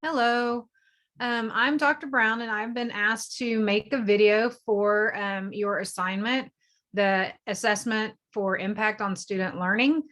Hello, I'm Dr. Brown, and I've been asked to make a video for your assignment, the assessment for impact on student learning.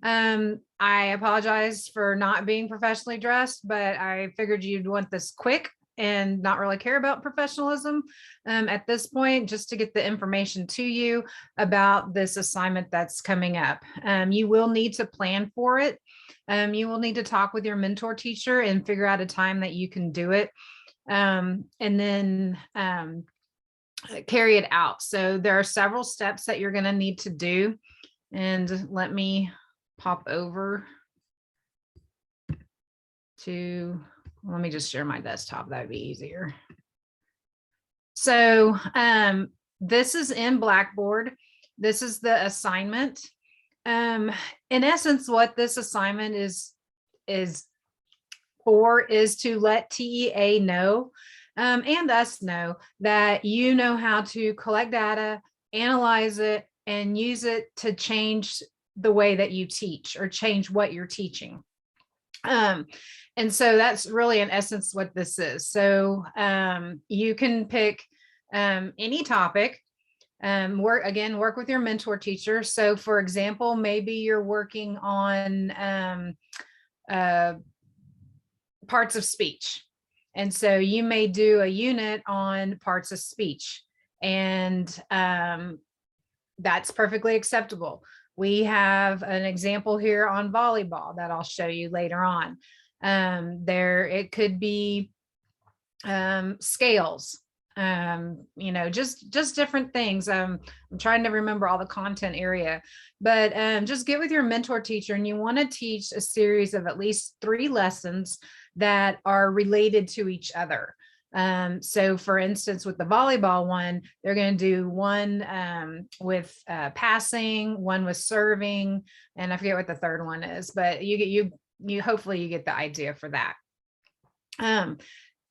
I apologize for not being professionally dressed, but I figured you'd want this quick and not really care about professionalism at this point, just to get the information to you about this assignment that's coming up. You will need to plan for it. You will need to talk with your mentor teacher and figure out a time that you can do it. And then carry it out. So there are several steps that you're going to need to do. And let me pop over to, let me just share my desktop. That'd be easier. So this is in Blackboard. This is the assignment. In essence, what this assignment is for is to let TEA know and us know that you know how to collect data, analyze it, and use it to change the way that you teach or change what you're teaching. And so that's really in essence what this is. So you can pick any topic. Work with your mentor teacher. So for example, maybe you're working on parts of speech. And so you may do a unit on parts of speech, and that's perfectly acceptable. We have an example here on volleyball that I'll show you later on. It could be scales, just different things. I'm trying to remember all the content area, but just get with your mentor teacher, and you want to teach a series of at least 3 lessons that are related to each other. So for instance, with the volleyball one, they're going to do one with passing, one with serving, and I forget what the third one is, but you hopefully you get the idea for that.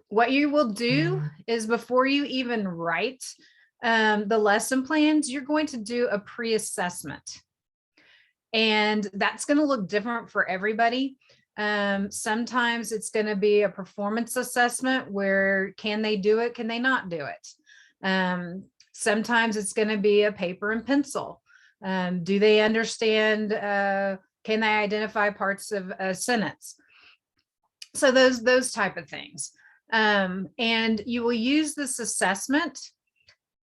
What you will do is, before you even write the lesson plans, you're going to do a pre-assessment. And that's going to look different for everybody. Sometimes it's going to be a performance assessment where can they do it? Can they not do it? Sometimes it's going to be a paper and pencil. Do they understand? Can they identify parts of a sentence? So those type of things. And you will use this assessment.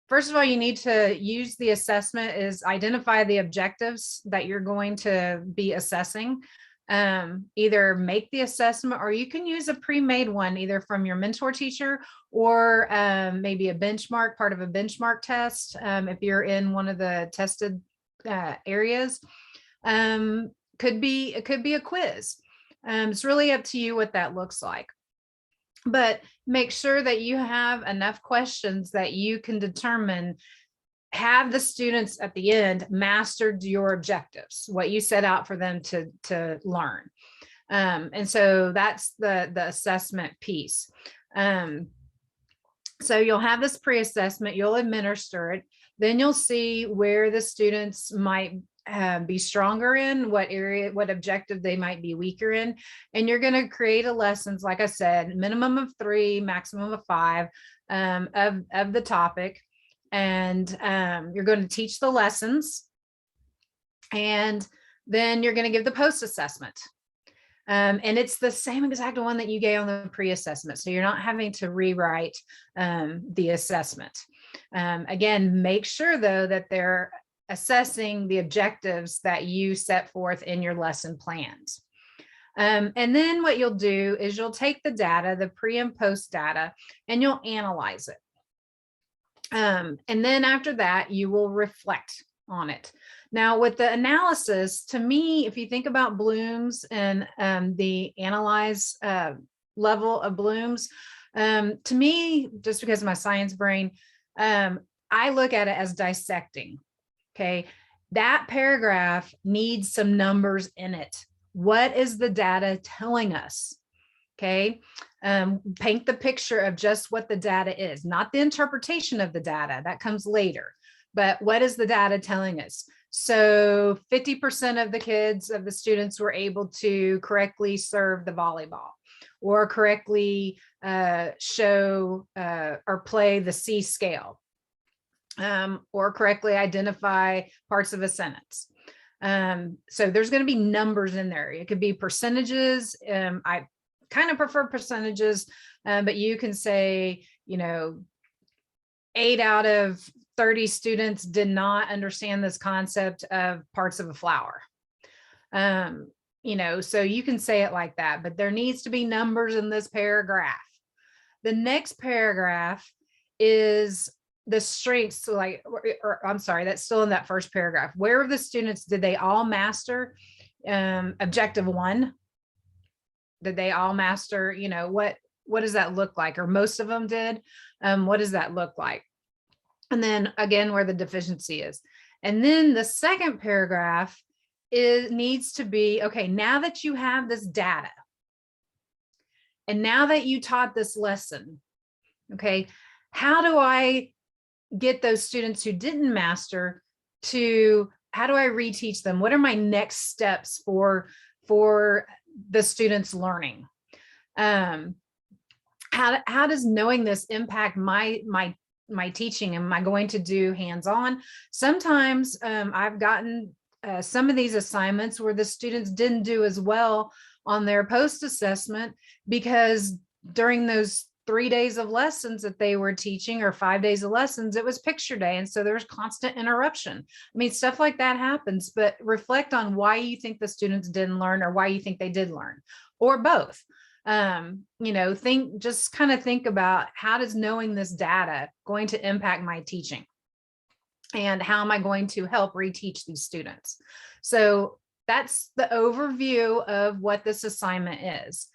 First of all, you need to use the assessment is identify the objectives that you're going to be assessing. Either make the assessment, or you can use a pre-made one, either from your mentor teacher or maybe a benchmark, part of a benchmark test. If you're in one of the tested areas, it could be a quiz. It's really up to you what that looks like. But make sure that you have enough questions that you can determine, have the students at the end mastered your objectives, what you set out for them to learn. And so that's the assessment piece. So you'll have this pre-assessment, you'll administer it, then you'll see where the students might be stronger in, what area, what objective they might be weaker in. And you're going to create a lessons, like I said, minimum of 3, maximum of 5 of the topic. And you're going to teach the lessons, and then you're going to give the post-assessment. And it's the same exact one that you gave on the pre-assessment. So you're not having to rewrite the assessment. Again, make sure though that they're assessing the objectives that you set forth in your lesson plans. And then what you'll do is you'll take the data, the pre and post data, and you'll analyze it. And then after that, you will reflect on it. Now, with the analysis, to me, if you think about Bloom's and the analyze level of Bloom's, to me, just because of my science brain, I look at it as dissecting. Okay, that paragraph needs some numbers in it. What is the data telling us? Okay, paint the picture of just what the data is, not the interpretation of the data, that comes later, But what is the data telling us? So 50% of the kids, of the students, were able to correctly serve the volleyball or correctly show or play the C scale, or correctly identify parts of a sentence. So there's going to be numbers in there. It could be percentages. I kind of prefer percentages, but you can say, 8 out of 30 students did not understand this concept of parts of a flower. So you can say it like that, but there needs to be numbers in this paragraph. The next paragraph is the strengths. So I'm sorry, that's still in that first paragraph. Where are the students? Did they all master objective 1? Did they all master, what does that look like? Or most of them did. What does that look like? And then again, where the deficiency is. And then the second paragraph needs to be, okay, now that you have this data, and now that you taught this lesson, okay, how do I get those students who didn't master to, how do I reteach them? What are my next steps for the students learning? How does knowing this impact my teaching? Am I going to do hands-on? Sometimes I've gotten some of these assignments where the students didn't do as well on their post-assessment because during those 3 days of lessons that they were teaching, or 5 days of lessons, it was picture day. And so there's constant interruption. I mean, stuff like that happens, but reflect on why you think the students didn't learn or why you think they did learn, or both. Just kind of think about, how does knowing this data going to impact my teaching? And how am I going to help reteach these students? So that's the overview of what this assignment is.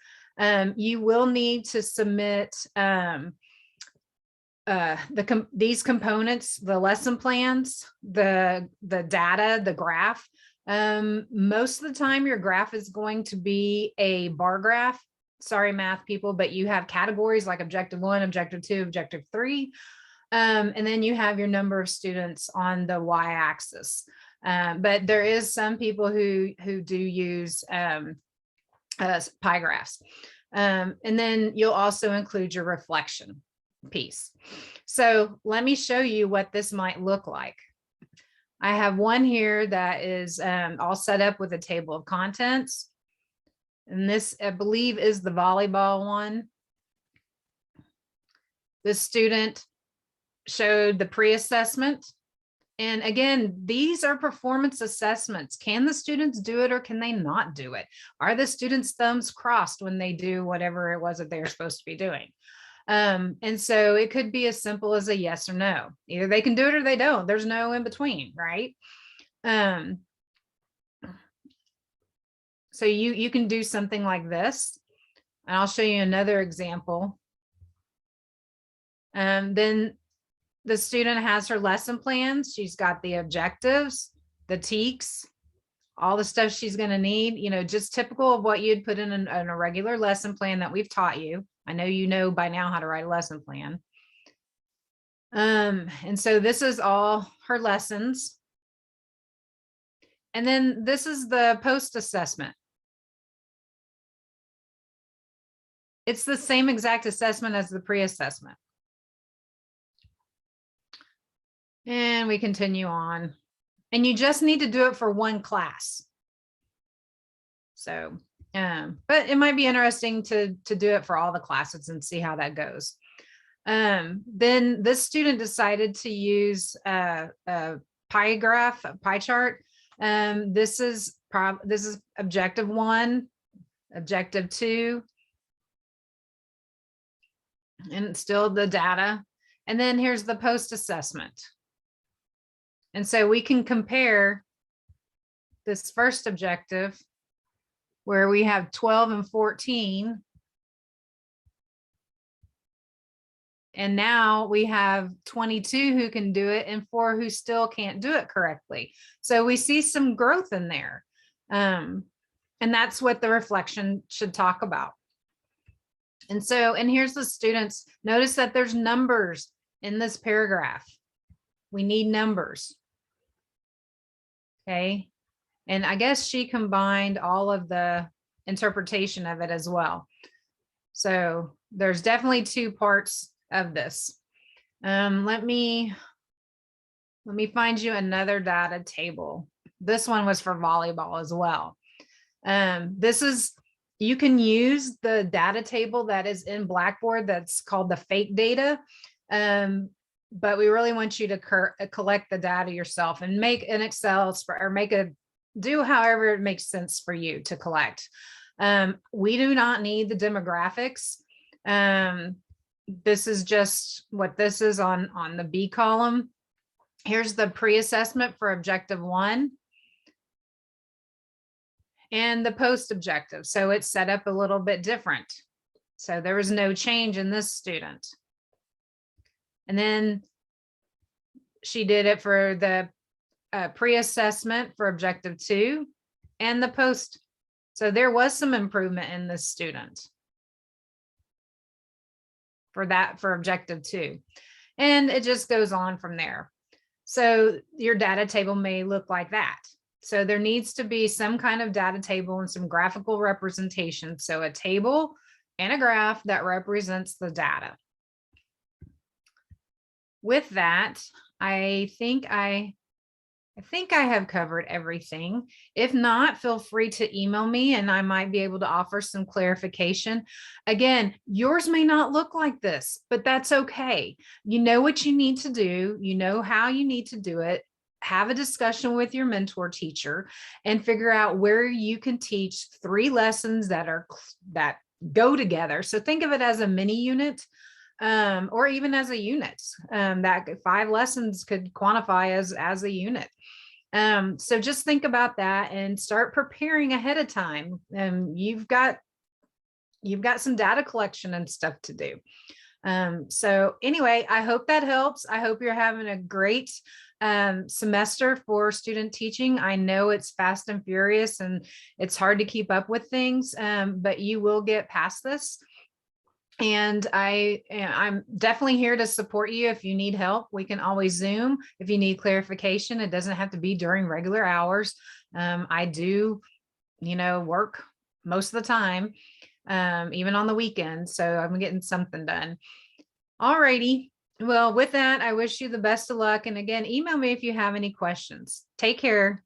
You will need to submit these components, the lesson plans, the data, the graph. Most of the time your graph is going to be a bar graph. Sorry, math people, but you have categories like objective 1, objective 2, objective 3. And then you have your number of students on the y-axis. But there is some people who do use pie graphs. And then you'll also include your reflection piece. So let me show you what this might look like. I have one here that is all set up with a table of contents. And this, I believe, is the volleyball one. The student showed the pre-assessment. And again, these are performance assessments. Can the students do it or can they not do it? Are the students' thumbs crossed when they do whatever it was that they're supposed to be doing? And so it could be as simple as a yes or no. Either they can do it or they don't. There's no in between, right? So you can do something like this. And I'll show you another example. Then the student has her lesson plans. She's got the objectives, the TEKS, all the stuff she's going to need, just typical of what you'd put in a regular lesson plan that we've taught you. I know you know by now how to write a lesson plan. And so this is all her lessons. And then this is the post-assessment. It's the same exact assessment as the pre-assessment. And we continue on. And you just need to do it for one class. So, but it might be interesting to do it for all the classes and see how that goes. Then this student decided to use a pie graph, a pie chart. This is objective 1, objective 2, and still the data. And then here's the post-assessment. And so we can compare this first objective where we have 12 and 14. And now we have 22 who can do it and 4 who still can't do it correctly. So we see some growth in there. And that's what the reflection should talk about. And here's the students. Notice that there's numbers in this paragraph. We need numbers. Okay. And I guess she combined all of the interpretation of it as well. So there's definitely two parts of this. Let me find you another data table. This one was for volleyball as well. You can use the data table that is in Blackboard that's called the fake data. But we really want you to collect the data yourself and make an Excel or do however it makes sense for you to collect. We do not need the demographics. This is just what this is on the B column. Here's the pre-assessment for objective 1 and the post-objective. So it's set up a little bit different. So there was no change in this student. And then she did it for the pre-assessment for objective 2 and the post. So there was some improvement in this student for objective 2. And it just goes on from there. So your data table may look like that. So there needs to be some kind of data table and some graphical representation. So a table and a graph that represents the data. With that, I think I have covered everything. If not, feel free to email me and I might be able to offer some clarification. Again, yours may not look like this, but that's okay. You know what you need to do. You know how you need to do it. Have a discussion with your mentor teacher and figure out where you can teach 3 lessons that go together. So think of it as a mini unit. Or even as a unit, that 5 lessons could quantify as a unit. So just think about that and start preparing ahead of time. You've got some data collection and stuff to do. So anyway, I hope that helps. I hope you're having a great semester for student teaching. I know it's fast and furious and it's hard to keep up with things, but you will get past this. And I'm definitely here to support you. If you need help, we can always Zoom. If you need clarification, it doesn't have to be during regular hours. I do, work most of the time, even on the weekends. So I'm getting something done. All righty. Well, with that, I wish you the best of luck. And again, email me if you have any questions. Take care.